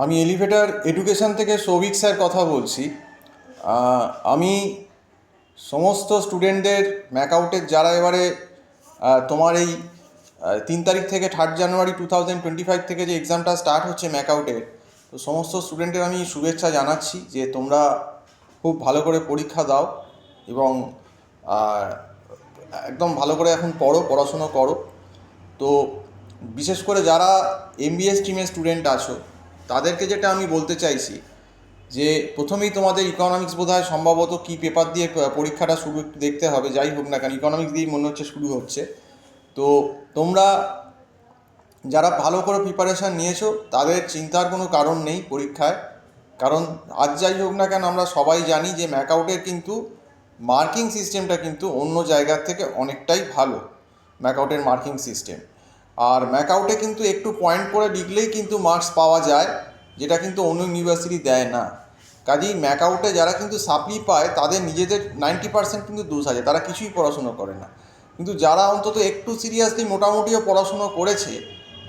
আমি elevator education থেকে Souvik sir কথা বলছি। আমি সমস্ত স্টুডেন্টদের ম্যাকআউটের যারা এবারে তোমার এই 3 তারিখ থেকে 3 জানুয়ারি 2025 থেকে যে এক্সামটা স্টার্ট হচ্ছে ম্যাকআউটের, তো সমস্ত স্টুডেন্টের আমি শুভেচ্ছা জানাচ্ছি যে তোমরা খুব ভালো করে পরীক্ষা দাও এবং একদম ভালো করে এখন পড়াশুনো করো। তো বিশেষ করে যারা এমবিএ স্ট্রিমের স্টুডেন্ট আছো তাদেরকে যেটা আমি বলতে চাইছি যে প্রথমেই তোমাদের ইকোনমিক্স বোধহয় সম্ভবত কী পেপার দিয়ে পরীক্ষাটা শুরু একটু দেখতে হবে, যাই হোক না কেন ইকোনমিক্স দিয়েই মনে হচ্ছে শুরু হচ্ছে। তো তোমরা যারা ভালো করে প্রিপারেশান নিয়েছো তাদের চিন্তার কোনো কারণ নেই পরীক্ষায়, কারণ আজ যাই হোক না কেন আমরা সবাই জানি যে ম্যাকআউটের কিন্তু মার্কিং সিস্টেমটা কিন্তু অন্য জায়গার থেকে অনেকটাই ভালো। ম্যাকআউটের মার্কিং সিস্টেম আর ম্যাকআউটে কিন্তু একটু পয়েন্ট করে লিখলেই কিন্তু মার্কস পাওয়া যায়, যেটা কিন্তু অন্য ইউনিভার্সিটি দেয় না। কাজেই ম্যাকআউটে যারা কিন্তু সাপ্লি পায় তাদের নিজেদের 90% কিন্তু দোষ আছে, তারা কিছুই পড়াশুনো করে না। কিন্তু যারা অন্তত একটু সিরিয়াসলি মোটামুটিও পড়াশুনো করেছে,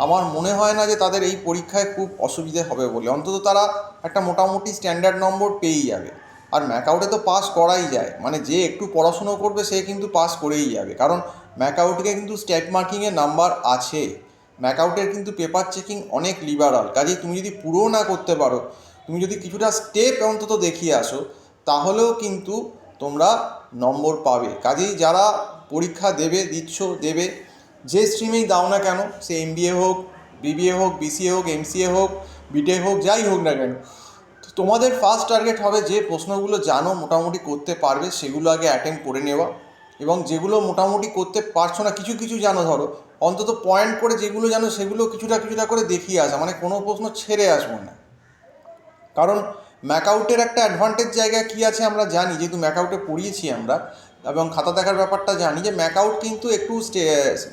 আমার মনে হয় না যে তাদের এই পরীক্ষায় খুব অসুবিধে হবে বলে। অন্তত তারা একটা মোটামুটি স্ট্যান্ডার্ড নম্বর পেয়েই যাবে। আর ম্যাকআউটে তো পাস করাই যায়, মানে যে একটু পড়াশুনো করবে সে কিন্তু পাস করেই যাবে, কারণ ম্যাকআউটে কিন্তু স্টেট মার্কিংয়ের নাম্বার আছে। ম্যাকআউটের কিন্তু পেপার চেকিং অনেক লিবারাল, কাজেই তুমি যদি পুরো না করতে পারো, তুমি যদি কিছুটা স্টেপ অন্তত দেখিয়ে আসো, তাহলেও কিন্তু তোমরা নম্বর পাবে। কাজেই যারা পরীক্ষা দেবে যে স্ট্রিমেই দাও না কেন, সে এমবিএ হোক, বিবিএ হোক, বিসিএ হোক, এমসিএ হোক, বিটেক হোক, যাই হোক না কেন, তো তোমাদের ফার্স্ট টার্গেট হবে যে প্রশ্নগুলো জানো মোটামুটি করতে পারবে সেগুলো আগে অ্যাটেন্ড করে নেওয়া, এবং যেগুলো মোটামুটি করতে পারছো না, কিছু কিছু জানো, ধরো অন্তত পয়েন্ট করে যেগুলো জানো সেগুলো কিছুটা কিছুটা করে দেখিয়ে আসা, মানে কোনো প্রশ্ন ছেড়ে আসবো না। কারণ ম্যাকআউটের একটা অ্যাডভান্টেজ জায়গা কী আছে আমরা জানি, যেহেতু ম্যাকআউটে পড়িয়েছি আমরা এবং খাতা দেখার ব্যাপারটা জানি, যে ম্যাকআউট কিন্তু একটু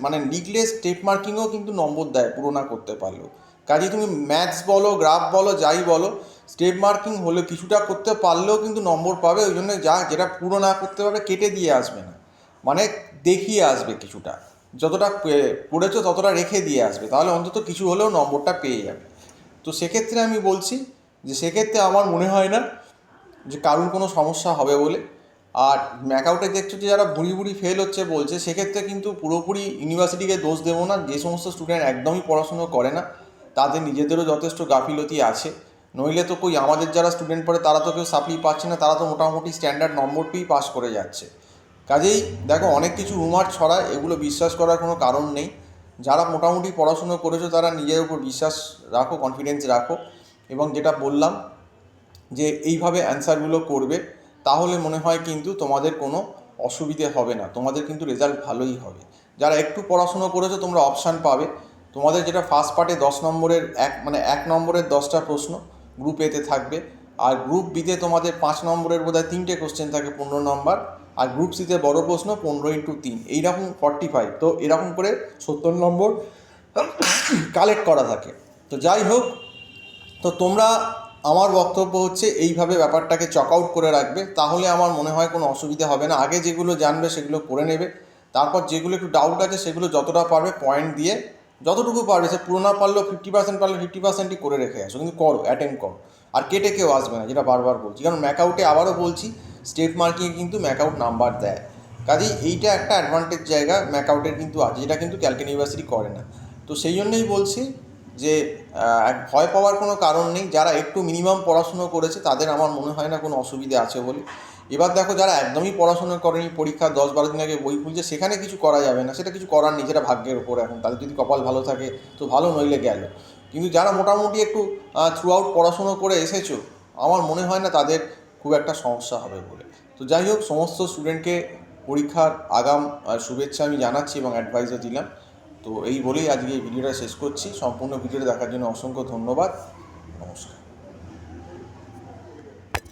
মানে লিখলে স্টেপ মার্কিংও কিন্তু নম্বর দেয় পুরো না করতে পারলেও। কাজে তুমি ম্যাথস বলো, গ্রাফ বলো, যাই বলো, স্টেপ মার্কিং হলে কিছুটা করতে পারলেও কিন্তু নম্বর পাবে। ওই জন্য যেটা পুরো না করতে পারবে কেটে দিয়ে আসবে না, মানে দেখিয়ে আসবে কিছুটা, যতটা পড়েছো ততটা রেখে দিয়ে আসবে, তাহলে অন্তত কিছু হলেও নম্বরটা পেয়ে যাবে। তো সেক্ষেত্রে আমি বলছি যে সেক্ষেত্রে আমার মনে হয় না যে কারুর কোনো সমস্যা হবে বলে। আর ম্যাকআউটে দেখছো যে যারা ভুড়ি ভুড়ি ফেল হচ্ছে বলছে, সেক্ষেত্রে কিন্তু পুরোপুরি ইউনিভার্সিটিকে দোষ দেবো না। যে সমস্ত স্টুডেন্ট একদমই পড়াশুনো করে না তাদের নিজেদেরও যথেষ্ট গাফিলতি আছে, নইলে তো কই আমাদের যারা স্টুডেন্ট পড়ে তারা তো কেউ সাপ্লি পাচ্ছে না, তারা তো মোটামুটি স্ট্যান্ডার্ড নম্বর পেয়েই পাস করে যাচ্ছে। কাজেই দেখো অনেক কিছু রুমার ছড়ায়, এগুলো বিশ্বাস করার কোনো কারণ নেই। যারা মোটামুটি পড়াশুনো করেছো তারা নিজের উপর বিশ্বাস রাখো, কনফিডেন্স রাখো, এবং যেটা বললাম যে এইভাবে অ্যান্সারগুলো করবে, তাহলে মনে হয় কিন্তু তোমাদের কোনো অসুবিধে হবে না, তোমাদের কিন্তু রেজাল্ট ভালোই হবে। যারা একটু পড়াশুনো করেছো তোমরা অপশান পাবে, তোমাদের যেটা ফার্স্ট পার্টে 10 নম্বরের মানে 1 নম্বরের 10টা প্রশ্ন গ্রুপ এতে থাকবে, আর গ্রুপ বিতে তোমাদের 5 নম্বরের বোধহয় 3টে কোশ্চেন থাকে 15 নম্বর, আর গ্রুপ সিতে বড় প্রশ্ন 15x3, এইরকম 45, তো এরকম করে 70 নম্বর কালেক্ট করা থাকে। তো যাই হোক, তো তোমরা, আমার বক্তব্য হচ্ছে এইভাবে ব্যাপারটাকে চক আউট করে রাখবে, তাহলে আমার মনে হয় কোনো অসুবিধা হবে না। আগে যেগুলো জানবে সেগুলো করে নেবে, তারপর যেগুলো একটু ডাউট আছে সেগুলো যতটা পারবে পয়েন্ট দিয়ে, যতটুকু পারবে, সে পুরো না পারলেও 50% পারলে 50%ই করে রেখে আসো, কিন্তু করো, অ্যাটেন্ড করো। আর কেটে কেউ আসবে না, যেটা বারবার বলছি, কারণ ম্যাকআউটে আবারও বলছি স্টেট মার্কিংয়ে কিন্তু ম্যাকআউট নাম্বার দেয়। কাজেই এইটা একটা অ্যাডভান্টেজ জায়গা ম্যাকআউটের কিন্তু আছে, যেটা কিন্তু ক্যালকাটা ইউনিভার্সিটি করে না। তো সেই জন্যই বলছি যে ভয় পাওয়ার কোনো কারণ নেই। যারা একটু মিনিমাম পড়াশুনো করেছে তাদের আমার মনে হয় না কোনো অসুবিধা আছে বলে। এবার দেখো যারা একদমই পড়াশুনো করেনি, পরীক্ষা 10-12 দিন আগে বই খুলছে, সেখানে কিছু করা যাবে না, সেটা কিছু করার নেই, সেটা ভাগ্যের ওপর। এখন তাদের যদি কপাল ভালো থাকে তো ভালো, নইলে গেল। কিন্তু যারা মোটামুটি একটু থ্রু আউট পড়াশুনো করে এসেছো, আমার মনে হয় না তাদের খুব একটা সমস্যা হবে বলে। তো যাই হোক, সমস্ত স্টুডেন্টকে পরীক্ষার আগাম শুভেচ্ছা আমি জানাচ্ছি এবং অ্যাডভাইসও দিলাম। তো এই বলেই আজকে এই ভিডিওটা শেষ করছি। সম্পূর্ণ ভিডিওটা দেখার জন্য অসংখ্য ধন্যবাদ। নমস্কার।